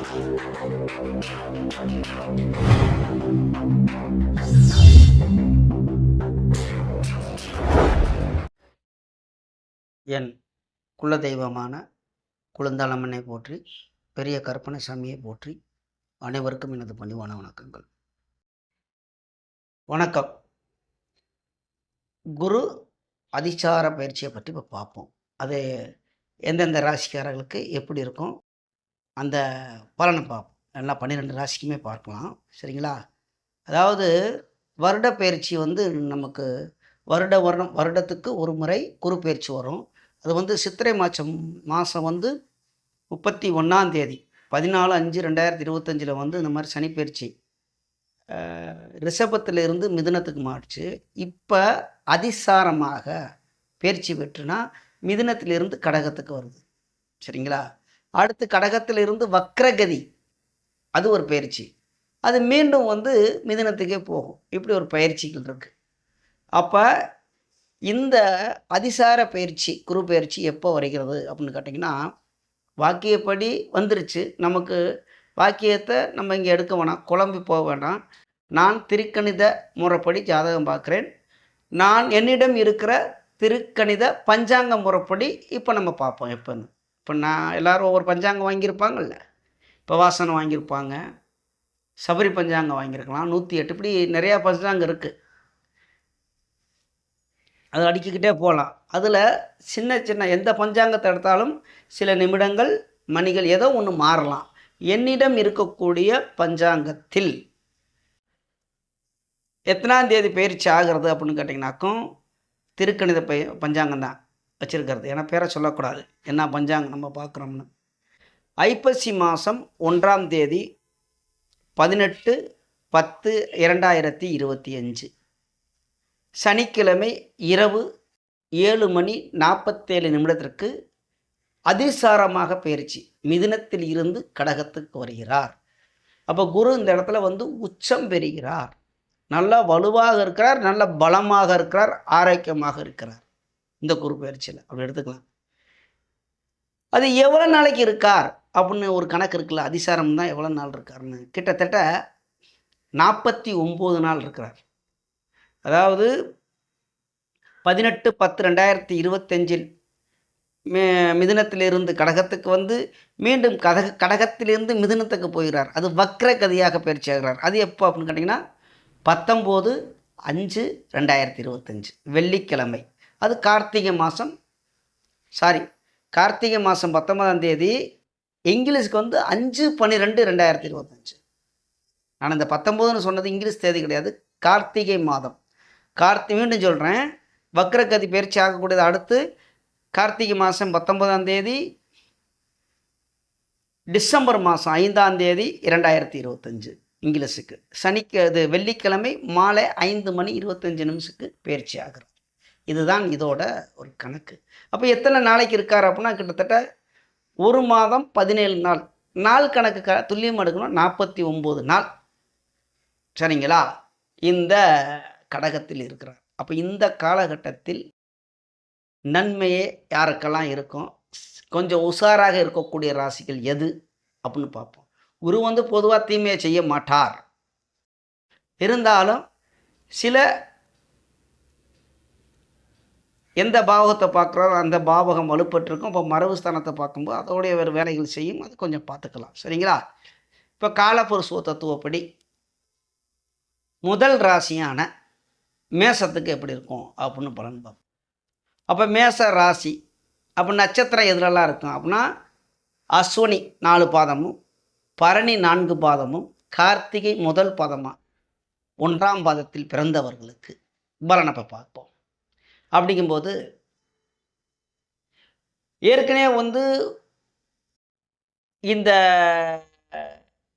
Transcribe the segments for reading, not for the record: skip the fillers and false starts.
என் குலதெய்வமான குழந்தாளம்மனை போற்றி, பெரிய கற்பனை சாமியை போற்றி, அனைவருக்கும் எனது பணிவான வணக்கங்கள். வணக்கம். குரு அதிசார பயிற்சியை பற்றி இப்போ பார்ப்போம். அது எந்தெந்த ராசிக்காரர்களுக்கு எப்படி இருக்கும், அந்த பலனை பார்ப்போம். நல்லா 12 ராசிக்குமே பார்க்கலாம். சரிங்களா? அதாவது வருட பயிற்சி வந்து நமக்கு வருடத்துக்கு ஒரு முறை குரு பயிற்சி வரும். அது வந்து சித்திரை மாதம் வந்து 31ஆம் தேதி 14/5/2025 வந்து இந்த மாதிரி சனி பயிற்சி ரிஷபத்தில் இருந்து மிதுனத்துக்கு மாறிச்சு. இப்போ அதிசாரமாக பயிற்சி பெற்றுனா மிதுனத்திலிருந்து கடகத்துக்கு வருது. சரிங்களா? அடுத்து கடகத்திலிருந்து வக்ரகதி, அது ஒரு பயிற்சி. அது மீண்டும் வந்து மிதுனத்துக்கே போகும். இப்படி ஒரு பயிற்சிகள் இருக்குது. அப்போ இந்த அதிசார பயிற்சி குரு பயிற்சி எப்போ வருகிறது அப்படின்னு கேட்டிங்கன்னா, வாக்கியப்படி வந்துருச்சு. நமக்கு வாக்கியத்தை நம்ம இங்கே எடுக்க வேணாம், குழம்பி போக வேண்டாம். நான் திருக்கணித முறைப்படி ஜாதகம் பார்க்குறேன். நான் என்னிடம் இருக்கிற திருக்கணித பஞ்சாங்க முறைப்படி இப்போ நம்ம பார்ப்போம். எப்போன்னு இப்போ நான் எல்லோரும் ஒவ்வொரு பஞ்சாங்கம் வாங்கியிருப்பாங்கல்ல. இப்போ வாசனை வாங்கியிருப்பாங்க, சபரி பஞ்சாங்கம் வாங்கியிருக்கலாம், 108, இப்படி நிறையா பஞ்சாங்கம் இருக்குது. அது அடிக்கிக்கிட்டே போகலாம். அதில் சின்ன சின்ன எந்த பஞ்சாங்கத்தை எடுத்தாலும் சில நிமிடங்கள், மணிகள் ஏதோ ஒன்று மாறலாம். என்னிடம் இருக்கக்கூடிய பஞ்சாங்கத்தில் எத்தனாம் தேதி பயிற்சி ஆகிறது அப்படின்னு கேட்டிங்கனாக்கும் திருக்கணித பஞ்சாங்கம் தான் வச்சுருக்கிறது. ஏன்னா பேரை சொல்லக்கூடாது, என்ன பஞ்சாங்கம் நம்ம பார்க்குறோம்னு. ஐப்பசி மாதம் 1ஆம் தேதி 18/10/2025 சனிக்கிழமை இரவு 7:47 அதிசாரமாக பயிற்சி மிதுனத்தில் இருந்து கடகத்துக்கு வருகிறார். அப்போ குரு இந்த இடத்துல வந்து உச்சம் பெறுகிறார். நல்லா வலுவாக இருக்கிறார், நல்ல பலமாக இருக்கிறார், ஆரோக்கியமாக இருக்கிறார் இந்த குரு பயிற்சியில். அப்படி எடுத்துக்கலாம். அது எவ்வளோ நாளைக்கு இருக்கார் அப்படின்னு ஒரு கணக்கு இருக்குல்ல. அதிசாரம் தான் எவ்வளோ நாள் இருக்காருன்னு. கிட்டத்தட்ட 49 நாள் இருக்கிறார். அதாவது 18/10/2025 மிதுனத்திலிருந்து கடகத்துக்கு வந்து மீண்டும் கடகத்திலிருந்து மிதுனத்துக்கு போகிறார். அது வக்ர கதியாக பயிற்சி ஆகிறார். அது எப்போ அப்படின்னு கேட்டிங்கன்னா 19/5/2025 வெள்ளிக்கிழமை. அது கார்த்திகை மாதம் 19ஆம் தேதி. இங்கிலீஷ்க்கு வந்து 5/12/2025. நான் இந்த 19ன்னு சொன்னது இங்கிலீஷ் தேதி கிடையாது, கார்த்திகை மாதம். மீண்டும் சொல்கிறேன், வக்ரகதி பயிற்சி ஆகக்கூடியது அடுத்து கார்த்திகை மாதம் 19ஆம் தேதி, டிசம்பர் மாதம் 5ஆம் தேதி 2025 இங்கிலீஷுக்கு. சனிக்கு அது வெள்ளிக்கிழமை மாலை 5:25 பயிற்சி ஆகிறது. இதுதான் இதோட ஒரு கணக்கு. அப்போ எத்தனை நாளைக்கு இருக்கார் அப்படின்னா கிட்டத்தட்ட 1 மாதம் 17 நாள். நாள் கணக்கு துல்லியம் எடுக்கணும், 49 நாள். சரிங்களா? இந்த கடகத்தில் இருக்கிறார். அப்போ இந்த காலகட்டத்தில் நன்மையே யாருக்கெல்லாம் இருக்கும், கொஞ்சம் உஷாராக இருக்கக்கூடிய ராசிகள் எது அப்படின்னு பார்ப்போம். குரு வந்து பொதுவாக தீமையை செய்ய மாட்டார். இருந்தாலும் சில எந்த பாவகத்தை பார்க்குறாரோ அந்த பாவகம் வலுப்பட்டிருக்கும். இப்போ மரபு ஸ்தானத்தை பார்க்கும்போது அதோடைய வேறு வேலைகள் செய்யும். அது கொஞ்சம் பார்த்துக்கலாம். சரிங்களா? இப்போ காலபுருஷ தத்துவப்படி முதல் ராசியான மேசத்துக்கு எப்படி இருக்கும் அப்படின்னு பலன் பார்ப்போம். அப்போ மேச ராசி அப்போ நட்சத்திரம் எதுலெல்லாம் இருக்கும் அப்படின்னா அஸ்வினி 4 பாதமும், பரணி 4 பாதமும், கார்த்திகை முதல் பாதமாக 1ஆம் பாதத்தில் பிறந்தவர்களுக்கு பலனை பார்ப்போம். அப்படிங்கும்போது ஏற்கனவே வந்து இந்த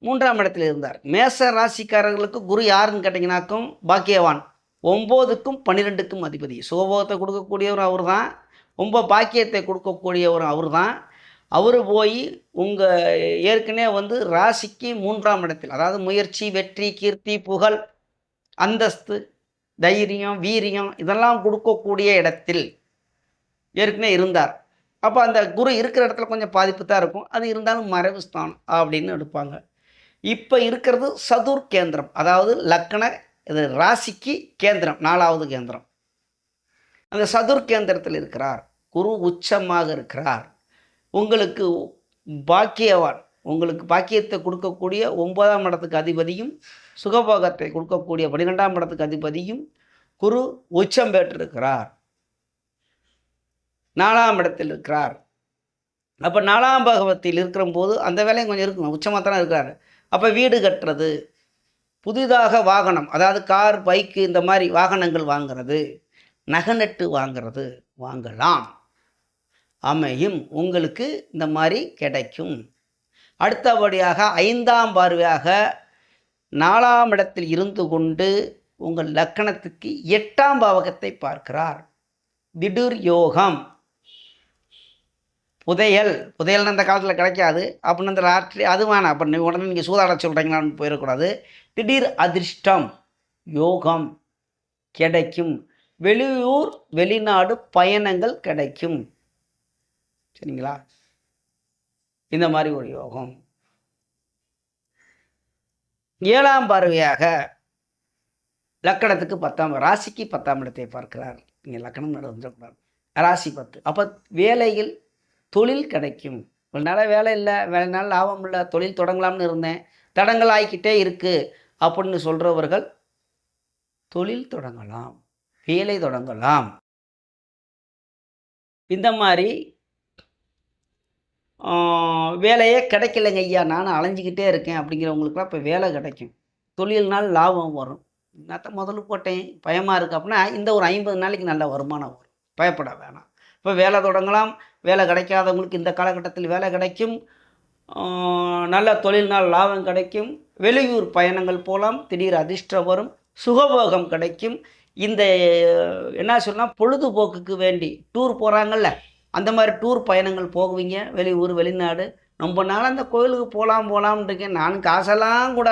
3ஆம் இடத்தில் இருந்தார். மேச ராசிக்காரர்களுக்கு குரு யாருன்னு கேட்டிங்கனாக்கும் பாக்கியவான். 9க்கும் 12க்கும் அதிபதி. சுகபோகத்தை கொடுக்கக்கூடியவர் அவர் தான், ரொம்ப பாக்கியத்தை கொடுக்கக்கூடியவர் அவர் தான். அவர் போய் உங்கள் ஏற்கனவே வந்து ராசிக்கு 3ஆம் இடத்தில், அதாவது முயற்சி, வெற்றி, கீர்த்தி, புகழ், அந்தஸ்து, தைரியம், வீரியம் இதெல்லாம் கொடுக்கக்கூடிய இடத்தில் ஏற்கனவே இருந்தார். அப்போ அந்த குரு இருக்கிற இடத்துல கொஞ்சம் பாதிப்பு தான் இருக்கும். அது இருந்தாலும் மறைவு ஸ்தானம் அப்படின்னு எடுப்பாங்க. இப்போ இருக்கிறது சதுர் கேந்திரம், அதாவது லக்ன இது ராசிக்கு கேந்திரம், 4வது கேந்திரம். அந்த சதுர் கேந்திரத்தில் இருக்கிறார். குரு உச்சமாக இருக்கிறார். உங்களுக்கு பாக்கியவான், உங்களுக்கு பாக்கியத்தை கொடுக்கக்கூடிய 9ஆம் இடத்துக்கு அதிபதியும், சுகபோகத்தை கொடுக்கக்கூடிய 12ஆம் இடத்துக்கு அதிபதியும் குரு உச்சம் பெற்றிருக்கிறார். 4ஆம் இடத்தில் இருக்கிறார். அப்போ 4ஆம் பாகவத்தில் இருக்கிறபோது அந்த வேலையும் கொஞ்சம் இருக்கும். உச்சமாக தானே இருக்கிறார். அப்போ வீடு கட்டுறது, புதிதாக வாகனம், அதாவது கார், பைக்கு, இந்த மாதிரி வாகனங்கள் வாங்கிறது, நகை வாங்கிறது வாங்கலாம், அமையும். உங்களுக்கு இந்த மாதிரி கிடைக்கும். அடுத்தபடியாக 5ஆம் பார்வையாக 4ஆம் இடத்தில் இருந்து கொண்டு உங்கள் லக்கணத்துக்கு 8ஆம் பாவகத்தை பார்க்கிறார். திடீர் யோகம், புதையல்னு அந்த காலத்தில் கிடைக்காது அப்படின்னு அந்த லாட்ரி அது வேணாம். அப்போ உடனே நீங்கள் சூதாட சொல்கிறீங்களான்னு போயிடக்கூடாது. திடீர் அதிர்ஷ்டம் யோகம் கிடைக்கும். வெளியூர் வெளிநாடு பயணங்கள் கிடைக்கும். சரிங்களா? இந்த மாதிரி ஒரு யோகம். 7ஆம் பார்வையாக லக்கணத்துக்கு 10ஆம் ராசிக்கு 10ஆம் இடத்தை பார்க்கிறார். நீங்கள் லக்கணம் வந்துடக்கூடாது. ராசி 10. அப்போ வேலையில் தொழில் கிடைக்கும். ஒரு நாள் வேலை இல்லை, வேலை நாள் லாபம் இல்லை, தொழில் தொடங்கலாம்னு இருந்தேன், தடங்கள் ஆகிக்கிட்டே இருக்குது அப்படின்னு சொல்கிறவர்கள் தொழில் தொடங்கலாம், வேலை தொடங்கலாம். இந்த மாதிரி வேலையே கிடைக்கலைங்க ஐயா, நானும் அலைஞ்சிக்கிட்டே இருக்கேன் அப்படிங்கிறவங்களுக்குலாம் இப்போ வேலை கிடைக்கும். தொழில்னால் லாபம் வரும். என்னத்த முதல்ல போட்டேன் பயமாக இருக்குது அப்படின்னா இந்த ஒரு 50 நாளைக்கு நல்ல வருமானம் வரும். பயப்பட வேணாம். இப்போ வேலை தொடங்கலாம். வேலை கிடைக்காதவங்களுக்கு இந்த காலகட்டத்தில் வேலை கிடைக்கும். நல்ல தொழில்னால் லாபம் கிடைக்கும். வெளியூர் பயணங்கள் போகலாம். திடீர் அதிர்ஷ்டம் வரும். சுகபோகம் கிடைக்கும். இந்த என்ன சொல்லலாம், பொழுதுபோக்குக்கு வேண்டி டூர் போகிறாங்கல்ல, அந்த மாதிரி டூர் பயணங்கள் போகுவீங்க. வெளியூர் வெளிநாடு. ரொம்ப நாள் அந்த கோயிலுக்கு போகலாம்னு இருக்கேன், நானும் காசெல்லாம் கூட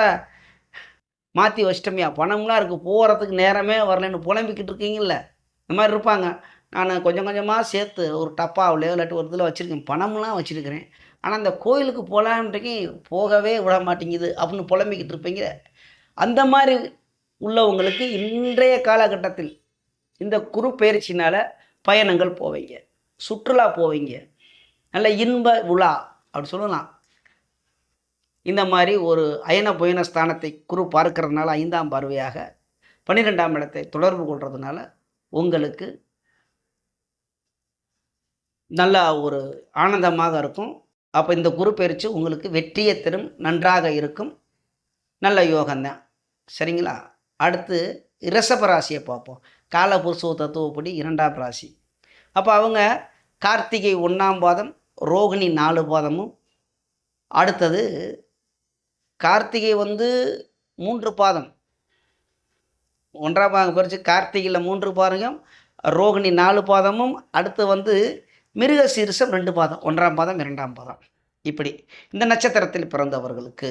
மாற்றி வச்சிட்டோமையா, பணம்லாம் இருக்குது, போகிறதுக்கு நேரமே வரலன்னு புலம்பிக்கிட்டு இருக்கீங்கல்ல, இந்த மாதிரி இருப்பாங்க. நான் கொஞ்சம் கொஞ்சமாக சேர்த்து ஒரு டப்பாவிலையோ இல்லாட்டி ஒரு இதில் வச்சுருக்கேன், பணம்லாம் வச்சுருக்கிறேன். ஆனால் அந்த கோயிலுக்கு போகலான்ட்டு போகவே விட மாட்டேங்குது அப்படின்னு புலம்பிக்கிட்டு இருப்பீங்க. அந்த மாதிரி உள்ளவங்களுக்கு இன்றைய காலகட்டத்தில் இந்த குரு பயிற்சினால் பயணங்கள் போவீங்க, சுற்றுலா போவீங்க, நல்ல இன்ப உலா அப்படி சொல்லலாம். இந்த மாதிரி ஒரு அயன புயன ஸ்தானத்தை குரு பார்க்கறதுனால 5ஆம் பார்வையாக 12ஆம் இடத்தை தொடர்பு கொள்றதுனால உங்களுக்கு நல்ல ஒரு ஆனந்தமாக இருக்கும். அப்போ இந்த குரு பயிற்சி உங்களுக்கு வெற்றியை தரும், நன்றாக இருக்கும், நல்ல யோகம்தான். சரிங்களா? அடுத்து ரிஷப ராசியை பார்ப்போம். காலபுருஷ தத்துவப்படி 2ஆம் ராசி. அப்போ அவங்க கார்த்திகை 1ஆம் பாதம், ரோகிணி 4 பாதமும், அடுத்தது கார்த்திகை 3 பாதம், 1ஆம் பாகம் பறித்து கார்த்திகையில் 3 பாதம், ரோகிணி 4 பாதமும், அடுத்து மிருகசீரிஷம் 2 பாதம், 1ஆம் பாதம் 2ஆம் பாதம். இப்படி இந்த நட்சத்திரத்தில் பிறந்தவர்களுக்கு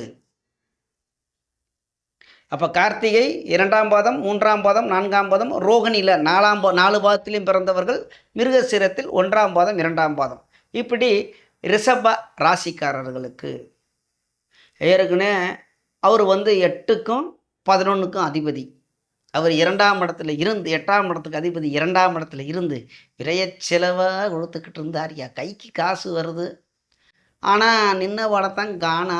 அப்போ கார்த்திகை 2ஆம் பாதம், 3ஆம் பாதம், 4ஆம் பாதம், ரோகிணியில் 4 பாதத்திலையும் பிறந்தவர்கள், மிருகசீரத்தில் 1ஆம் பாதம் 2ஆம் பாதம். இப்படி ரிஷப ராசிக்காரர்களுக்கு ஏற்கனவே அவர் 8க்கும் 11க்கும் அதிபதி. அவர் 2ஆம் இடத்துல இருந்து 8ஆம் இடத்துக்கு அதிபதி 2ஆம் இடத்துல இருந்து விரைய செலவாக கொடுத்துக்கிட்டு இருந்தார்யா. கைக்கு காசு வருது, ஆனால் நின்ன படத்தான் காணா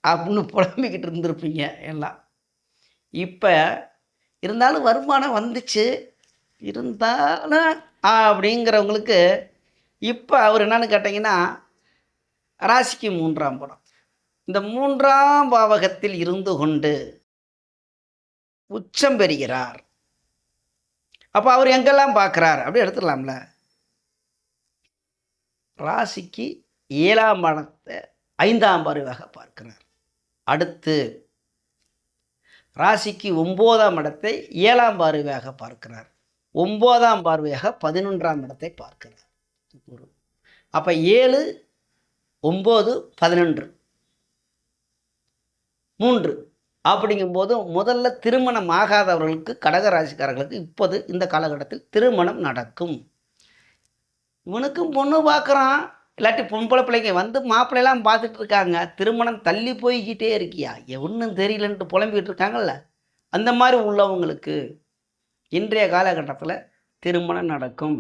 அப்படின்னு புலம்பிக்கிட்டு இருந்திருப்பீங்க எல்லாம். இப்போ இருந்தாலும் வருமானம் வந்துச்சு, இருந்தாலும் அப்படிங்கிறவங்களுக்கு இப்போ அவர் என்னன்னு கேட்டிங்கன்னா, ராசிக்கு 3ஆம் படம், இந்த 3ஆம் பாவகத்தில் இருந்து கொண்டு உச்சம் பெறுகிறார். அப்போ அவர் எங்கெல்லாம் பார்க்குறார் அப்படி எடுத்துடலாம்ல. ராசிக்கு 7ஆம் படத்தை 5ஆம் பார்வையாக பார்க்கிறார். அடுத்து ராசிக்கு 9ஆம் இடத்தை 7ஆம் பார்வையாக பார்க்கிறார். 9ஆம் பார்வையாக 11ஆம் இடத்தை பார்க்கிறார். அப்போ 7, 9, 11, 3 அப்படிங்கும்போது முதல்ல திருமணம் ஆகாதவர்களுக்கு, கடகராசிக்காரர்களுக்கு இப்போது இந்த காலகட்டத்தில் திருமணம் நடக்கும். இவனுக்கும் பொண்ணு பார்க்குறான். இல்லாட்டி பொம்பளை பிள்ளைங்க வந்து மாப்பிள்ளையெல்லாம் பார்த்துட்டு இருக்காங்க. திருமணம் தள்ளி போய்க்கிட்டே இருக்கியா? ஒண்ணும் தெரியலன்ட்டு புலம்பிக்கிட்டு இருக்காங்கல்ல. அந்த மாரி உள்ளவங்களுக்கு இன்றைய காலகட்டத்தில திருமணம் நடக்கும்.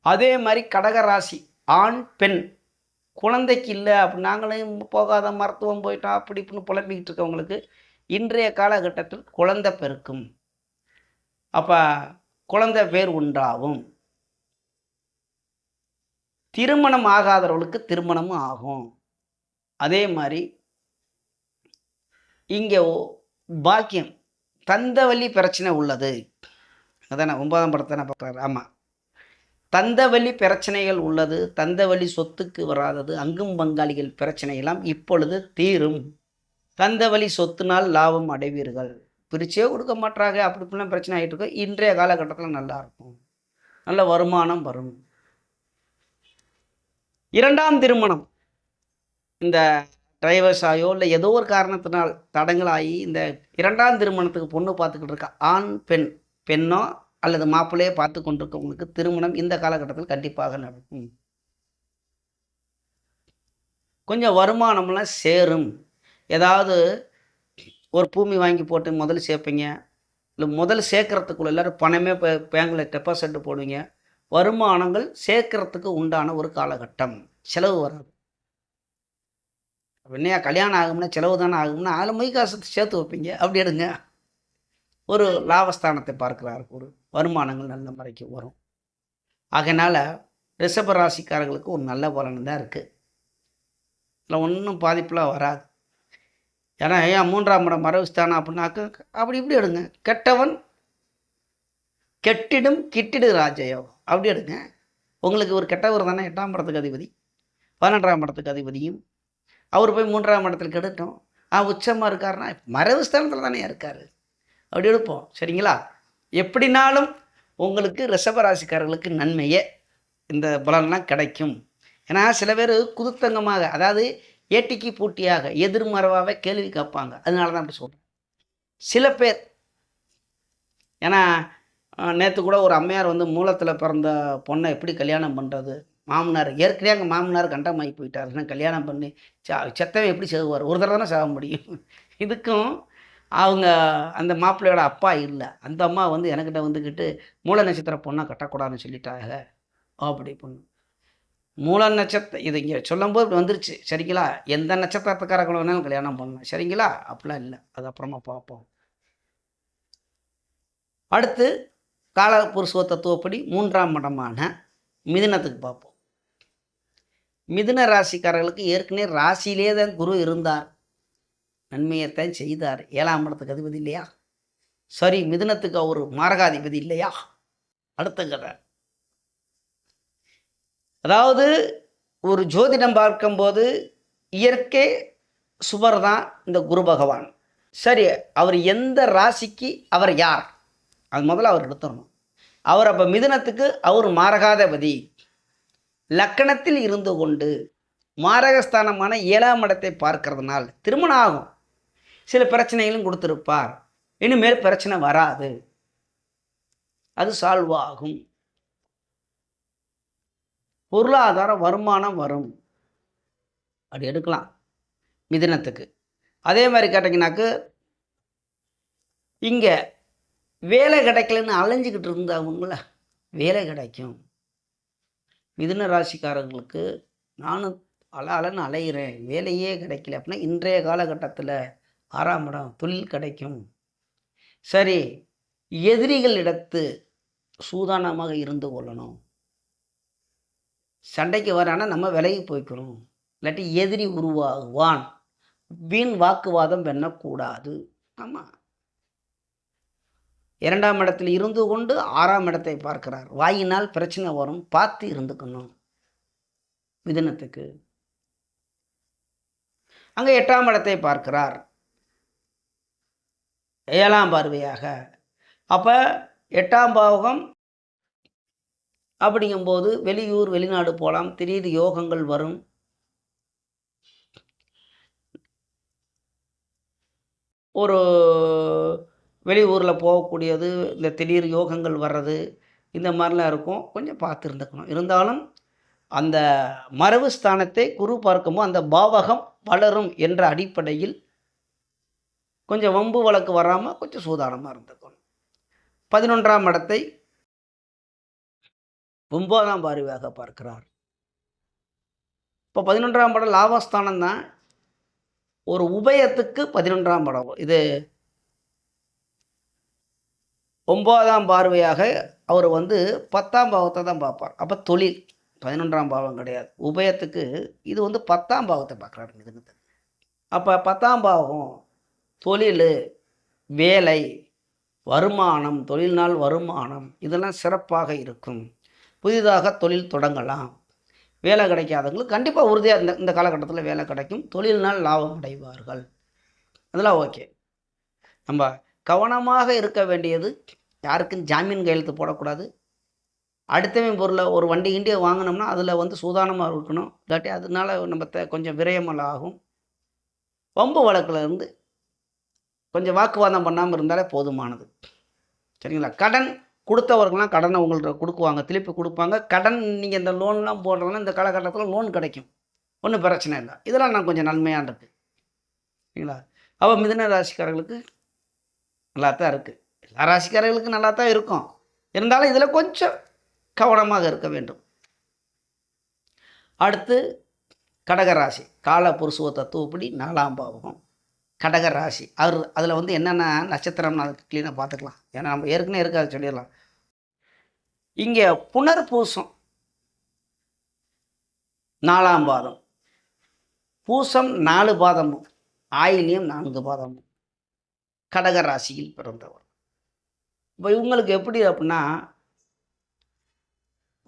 அதே மாரி கடகராசி ஆண், பெண் குழந்தைக்கு இல்ல அப்படி நாங்களும் போகாத மருத்துவம் போயிட்டோம் அப்படி இப்படின்னு புலம்பிக்கிட்டு இருக்கவங்களுக்கு இன்றைய காலகட்டத்தில் குழந்தை பெருக்கும். அப்ப குழந்தை பேர் உண்டாகும். திருமணம் ஆகாதவர்களுக்கு திருமணமும் ஆகும். அதே மாரி இங்க பாக்கியம் தந்தவழி பிரச்சனை உள்ளது. அதானே 9ஆம் படத்தை நான் பார்க்குறாரு. ஆமா. தந்தவழி பிரச்சனைகள் உள்ளது. தந்தவழி சொத்துக்கு வராதது. அங்கும் பங்காளிகள் பிரச்சனை எல்லாம் இப்பொழுது தீரும். தந்தவழி சொத்துனால் லாபம் அடைவீர்கள். பிரிச்சே கொடுக்க மாட்றாங்க. அப்படி இப்படிலாம் பிரச்சனை ஆகிட்டு இருக்கு. இன்றைய காலகட்டத்தில் நல்லா இருக்கும். நல்ல வருமானம் வரும். 2ஆம் திருமணம் இந்த டைவர்ஸ் ஆயோ இல்லை ஏதோ ஒரு காரணத்தினால் தடங்களாகி இந்த 2ஆம் திருமணத்துக்கு பொண்ணு பார்த்துக்கிட்டு இருக்க ஆண் பெண் பெண்ணோ அல்லது மாப்பிள்ளையே பார்த்து கொண்டிருக்கவங்களுக்கு திருமணம் இந்த காலகட்டத்தில் கண்டிப்பாக நடக்கும். கொஞ்சம் வருமானம்லாம் சேரும். ஏதாவது ஒரு பூமி வாங்கி போட்டு முதல் சேர்ப்பீங்க. இல்லை முதல் சேர்க்கறதுக்குள்ள எல்லோரும் பணமே பேங்கில் டெபாசிட் போடுவீங்க. வருமானங்கள் சேர்க்கறதுக்கு உண்டான ஒரு காலகட்டம். செலவு வராது. என்னையா கல்யாணம் ஆகும்னா செலவு தானே ஆகும்னா அதில் மை காசு சேர்த்து வைப்பீங்க. அப்படி எடுங்க. ஒரு லாபஸ்தானத்தை பார்க்குறாரு. ஒரு வருமானங்கள் நல்ல முறைக்கு வரும். ஆகையினால் ரிஷப ராசிக்காரர்களுக்கு ஒரு நல்ல பலன் தான் இருக்குது. இல்லை ஒன்றும் பாதிப்புலாம் வராது. ஏன்னா ஏன் 3ஆம் இடம் மறைவுஸ்தானம் அப்படின்னாக்க அப்படி இப்படி எடுங்க. கெட்டவன் கெட்டிடும் கிட்டிடு ராஜயோகம் அப்படி எடுங்க. உங்களுக்கு ஒரு கெட்டவர் தானே 8ஆம் இடத்துக்கு அதிபதி 12ஆம் இடத்துக்கு அதிபதியும் அவர் போய் 3ஆம் இடத்துல கெடுட்டோம். உச்சமாக இருக்காருன்னா மறைவுஸ்தானத்தில் தானே இருக்கார். அப்படி எடுப்போம். சரிங்களா? எப்படினாலும் உங்களுக்கு ரிஷபராசிக்காரர்களுக்கு நன்மையே இந்த பலன்லாம் கிடைக்கும். ஏன்னா சில பேர் குதுத்தங்கமாக அதாவது ஏட்டிக்கு பூட்டியாக எதிர்மறைவாகவே கேள்வி கேட்பாங்க. அதனால தான் அப்படி சொல்கிறேன். சில பேர் ஏன்னா நேற்று கூட ஒரு அம்மையார் வந்து மூலத்தில் பிறந்த பொண்ணை எப்படி கல்யாணம் பண்ணுறது, மாமனார் ஏற்கனவே அங்கே மாமனார் கண்டமாகி போயிட்டாருன்னா கல்யாணம் பண்ணி செத்தவன் எப்படி சேவுவார், ஒரு தடவை தானே சாக முடியும். இதுக்கும் அவங்க அந்த மாப்பிள்ளையோட அப்பா இல்லை. அந்த அம்மா வந்து என்கிட்ட வந்துக்கிட்டு மூல நட்சத்திர பொண்ணை கட்டக்கூடாதுன்னு சொல்லிட்டாங்க. அப்படி பொண்ணு மூல நட்சத்திரம் இது இங்கே சொல்லும்போது இப்படி வந்துருச்சு. சரிங்களா? எந்த நட்சத்திரத்துக்காரங்களை வேணாலும் கல்யாணம் பண்ணலாம். சரிங்களா? அப்படிலாம் இல்லை. அது அப்புறமா பார்ப்போம். அடுத்து காலபுருஷ தத்துவப்படி 3ஆம் இடமான மிதுனத்துக்கு பார்ப்போம். மிதுன ராசிக்காரர்களுக்கு ஏற்கனவே ராசியிலே தான் குரு இருந்தார். நன்மையைத்தான் செய்தார். 7ஆம் இடத்துக்கு அதிபதி இல்லையா? சரி, மிதுனத்துக்கு அவர் மாரகாதிபதி இல்லையா? அடுத்த கதை. அதாவது ஒரு ஜோதிடம் பார்க்கும்போது இயற்கை சுபர் தான் இந்த குரு பகவான். சரி, அவர் எந்த ராசிக்கு அவர் யார் அது முதல்ல அவர் எடுத்துடணும். அவர் அப்போ மிதுனத்துக்கு அவர் மாரகாதிபதி. லக்கணத்தில் இருந்து கொண்டு மாரகஸ்தானமான 7ஆம் இடத்தை பார்க்கறதுனால திருமணம் ஆகும். சில பிரச்சனைகளும் கொடுத்துருப்பார். இனிமேல் பிரச்சனை வராது. அது சால்வ் ஆகும். பொருளாதார வருமானம் வரும். அப்படி எடுக்கலாம் மிதுனத்துக்கு. அதே மாதிரி கேட்டிங்கனாக்கு இங்கே வேலை கிடைக்கலன்னு அலைஞ்சிக்கிட்டு இருந்தவங்கள வேலை கிடைக்கும். மிதுன ராசிக்காரர்களுக்கு நானும் அலன்னு அலைகிறேன், வேலையே கிடைக்கல அப்படின்னா இன்றைய காலகட்டத்தில் 6ஆம் இடம் தொழில் கிடைக்கும். சரி, எதிரிகளிடத்து சூதானமாக இருந்து கொள்ளணும். சண்டைக்கு வரானா நம்ம விலகி போய்க்கணும். இல்லாட்டி எதிரி உருவாகுவான். வீண் வாக்குவாதம் பண்ணக்கூடாது. ஆமாம், 2ஆம் இடத்தில் இருந்து கொண்டு 6ஆம் இடத்தை பார்க்கிறார். வாயினால் பிரச்சனை வரும், பார்த்து இருந்துக்கணும் மிதுனத்துக்கு. அங்கே 8ஆம் இடத்தை பார்க்கிறார் 7ஆம் பார்வையாக. அப்போ 8ஆம் பாவகம் அப்படிங்கும்போது வெளியூர் வெளிநாடு போகலாம். திடீர் யோகங்கள் வரும். ஒரு வெளியூரில் போகக்கூடியது, இந்த திடீர் யோகங்கள் வர்றது, இந்த மாதிரிலாம் இருக்கும். கொஞ்சம் பார்த்து இருந்துக்கணும். இருந்தாலும் அந்த மறைவு ஸ்தானத்தை குரு பார்க்கும்போது அந்த பாவகம் வளரும் என்ற அடிப்படையில் கொஞ்சம் வம்பு வழக்கு வராம கொஞ்சம் சூதானமா இருந்துக்கணும். 11ஆம் இடத்தை 9ஆம் பார்வையாக பார்க்கிறார். இப்போ 11ஆம் இடம் லாபஸ்தானம் தான். ஒரு உபயத்துக்கு 11ஆம் இடம். இது 9ஆம் பார்வையாக அவர் 10ஆம் பாவத்தை தான் பார்ப்பார். அப்போ தொழில் 11ஆம் பாவம் கிடையாது. உபயத்துக்கு இது 10ஆம் பாவத்தை பார்க்குறாரு மிதுனத்தை. அப்போ 10ஆம் பாவம் தொழில், வேலை, வருமானம், தொழில்னால் வருமானம் இதெல்லாம் சிறப்பாக இருக்கும். புதிதாக தொழில் தொடங்கலாம். வேலை கிடைக்காதவங்களுக்கு கண்டிப்பாக உறுதியாக இந்த காலகட்டத்தில் வேலை கிடைக்கும். தொழில்னால் லாபம் அடைவார்கள். அதெல்லாம் ஓகே. நம்ம கவனமாக இருக்க வேண்டியது யாருக்கும் ஜாமீன் கையெழுத்து போடக்கூடாது. அடுத்தவன் பொருளை ஒரு வண்டி கிண்டியை வாங்கினோம்னா அதில் சூதானமாக இருக்கணும். இல்லாட்டி அதனால நம்ம கொஞ்சம் விரயமெல்லாம் ஆகும். வம்பு வழக்கில் இருந்து கொஞ்சம் வாக்குவாதம் பண்ணாமல் இருந்தாலே போதுமானது. சரிங்களா? கடன் கொடுத்தவர்கள்லாம் கடனை உங்கள்கிட்ட கொடுக்குவாங்க, திருப்பி கொடுப்பாங்க. கடன் நீங்கள் இந்த லோன்லாம் போடுறதுனா இந்த காலகட்டத்தில் லோன் கிடைக்கும். ஒன்றும் பிரச்சனை இல்லை. இதெல்லாம் நான் கொஞ்சம் நன்மையாக இருக்குது. சரிங்களா? அப்போ மிதுன ராசிக்காரர்களுக்கு நல்லா தான் இருக்குது. எல்லா ராசிக்காரர்களுக்கும் நல்லா தான் இருக்கும். இருந்தாலும் இதில் கொஞ்சம் கவனமாக இருக்க வேண்டும். அடுத்து கடகராசி கால புருஷ தத்துவப்படி 4ஆம் பாவகம் கடகராசி. அதில் என்னென்ன நட்சத்திரம்னு அதுக்கு க்ளீனாக பார்த்துக்கலாம். ஏன்னா நம்ம ஏற்கனவே இருக்காது சொல்லிடலாம். இங்கே புனர்பூசம் 4ஆம் பாதம், பூசம் 4 பாதமும், ஆயில்யம் 4 பாதமும் கடகராசியில் பிறந்தவர். இப்போ இவங்களுக்கு எப்படி அப்படின்னா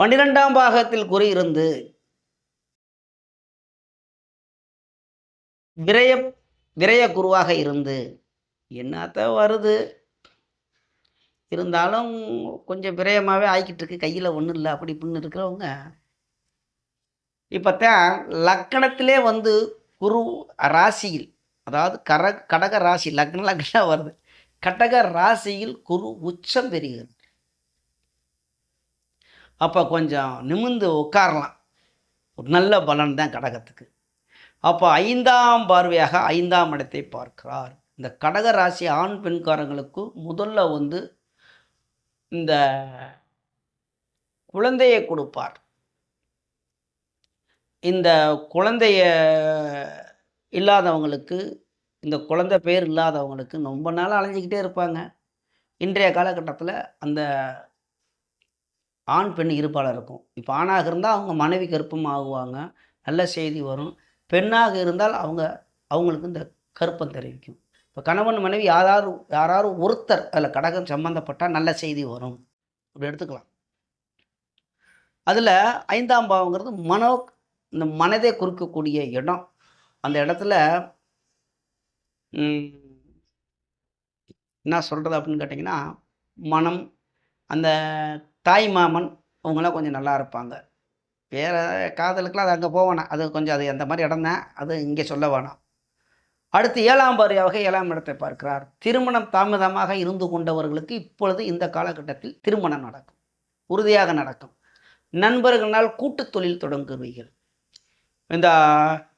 12ஆம் பாகத்தில் குறி இருந்து விரய குருவாக இருந்து என்னத்த வருது, இருந்தாலும் கொஞ்சம் விரயமாகவே ஆகிக்கிட்டு இருக்கு, கையில் ஒன்றும் இல்லை அப்படி இப்படின்னு இருக்கிறவங்க இப்போ தான் லக்கணத்திலே குரு ராசியில், அதாவது கடக ராசி லக்னம் வருது, கடக ராசியில் குரு உச்சம் பெறுகிறது. அப்போ கொஞ்சம் நிமிர்ந்து உட்காரலாம். ஒரு நல்ல பலன் தான் கடகத்துக்கு. அப்போ 5ஆம் பார்வையாக 5ஆம் இடத்தை பார்க்கிறார். இந்த கடக ராசி ஆண் பெண்காரங்களுக்கு முதல்ல இந்த குழந்தையை கொடுப்பார். இந்த குழந்தைய இல்லாதவங்களுக்கு, இந்த குழந்தை பேர் இல்லாதவங்களுக்கு ரொம்ப நாள் அலைஞ்சிக்கிட்டே இருப்பாங்க. இன்றைய காலகட்டத்தில் அந்த ஆண் பெண் இருப்பாளர் இருக்கும். இப்போ ஆணாக இருந்தால் அவங்க மனைவி கர்ப்பம் ஆகுவாங்க, நல்ல செய்தி வரும். பெண்ணாக இருந்தால் அவங்களுக்கு இந்த கருப்பம் தெரிவிக்கும். இப்போ கணவன் மனைவி யாராவது ஒருத்தர் அதில் கடகம் சம்பந்தப்பட்டால் நல்ல செய்தி வரும், அப்படி எடுத்துக்கலாம். அதில் 5ஆம் பாவங்கிறது இந்த மனதை குறிக்கக்கூடிய இடம். அந்த இடத்துல என்ன சொல்கிறது அப்படின்னு கேட்டிங்கன்னா, மனம், அந்த தாய் மாமன் அவங்களாம் கொஞ்சம் நல்லா இருப்பாங்க. வேறு காதலுக்கெலாம் அது அங்கே போவேணாம், அது கொஞ்சம் அது அந்த மாதிரி இடம் தான், அது இங்கே சொல்ல வேணாம். அடுத்து 7ஆம் பார்வையாக 7ஆம் இடத்தை பார்க்கிறார். திருமணம் தாமதமாக இருந்து கொண்டவர்களுக்கு இப்பொழுது இந்த காலகட்டத்தில் திருமணம் நடக்கும், உறுதியாக நடக்கும். நண்பர்களால் கூட்டு தொழில் தொடங்குவீர்கள். இந்த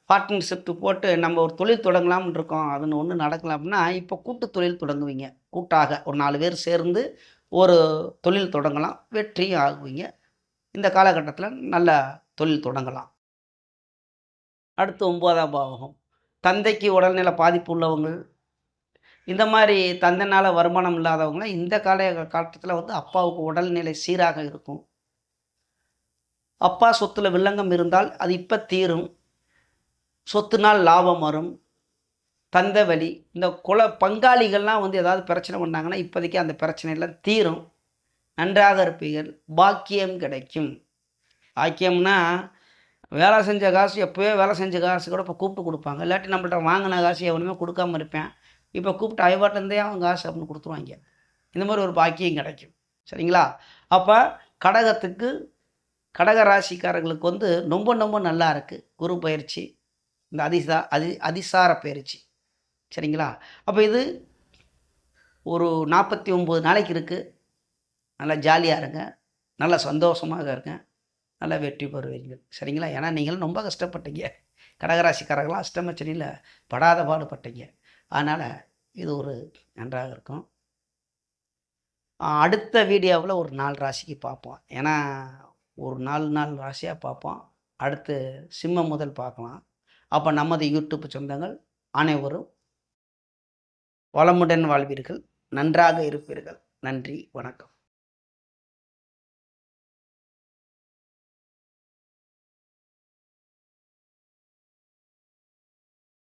பார்ட்னர்ஷிப் போட்டு நம்ம ஒரு தொழில் தொடங்கலாம்னு இருக்கோம், அதுன்னு ஒன்று நடக்கலாம் அப்படின்னா இப்போ கூட்டு தொழில் தொடங்குவீங்க. கூட்டாக ஒரு 4 பேர் சேர்ந்து ஒரு தொழில் தொடங்கலாம், வெற்றியும் ஆகுவீங்க. இந்த காலகட்டத்தில் நல்ல தொழில் தொடங்கலாம். அடுத்து 9ஆம் பாவகம் தந்தைக்கு உடல்நல பாதிப்பு உள்ளவங்க, இந்த மாதிரி தந்தைனால் வருமானம் இல்லாதவங்களாம் இந்த காலகட்டத்தில் அப்பாவுக்கு உடல்நிலை சீராக இருக்கும். அப்பா சொத்துல வில்லங்கம் இருந்தால் அது இப்போ தீரும். சொத்துனால் லாபம் வரும். தந்தை வழி இந்த பங்காளிகள்லாம் ஏதாவது பிரச்சனை பண்ணாங்கன்னா இப்போதைக்கு அந்த பிரச்சனையெல்லாம் தீரும். நன்றாக இருப்பீர்கள். பாக்கியம் கிடைக்கும். பாக்கியம்னா வேலை செஞ்ச காசு, எப்போயோ வேலை செஞ்ச காசு கூட இப்போ கூப்பிட்டு கொடுப்பாங்க. இல்லாட்டி நம்மள்ட்ட வாங்கின காசு எவனுமே கொடுக்காம இருப்பேன், இப்போ கூப்பிட்டு ஐவாட்டிலேருந்தே அவன் காசு அப்படின்னு கொடுத்துருவாங்க. இந்த மாதிரி ஒரு பாக்கியம் கிடைக்கும். சரிங்களா? அப்போ கடகத்துக்கு, கடக ராசிக்காரர்களுக்கு ரொம்ப ரொம்ப நல்லா இருக்குது குரு பயிற்சி, இந்த அதிசார பயிற்சி. சரிங்களா? அப்போ இது ஒரு 49 நாளைக்கு இருக்குது. நல்லா ஜாலியாக இருங்க. நல்ல சந்தோஷமாக இருங்க. நல்லா வெற்றி பெறுவீர்கள். சரிங்களா? ஏன்னா நீங்களும் ரொம்ப கஷ்டப்பட்டீங்க. கடகராசிக்காரங்களாம் அஷ்டமச்சனியில் படாத பாடுபட்டீங்க. அதனால் இது ஒரு நன்றாக இருக்கும். அடுத்த வீடியோவில் ஒரு 4 ராசிக்கு பார்ப்போம். ஏன்னா ஒரு 4 ராசியாக பார்ப்போம். அடுத்து சிம்மம் முதல் பார்க்கலாம். அப்போ நமது யூடியூப் சொந்தங்கள் அனைவரும் வளமுடன் வாழ்வீர்கள். நன்றாக இருப்பீர்கள். நன்றி, வணக்கம்.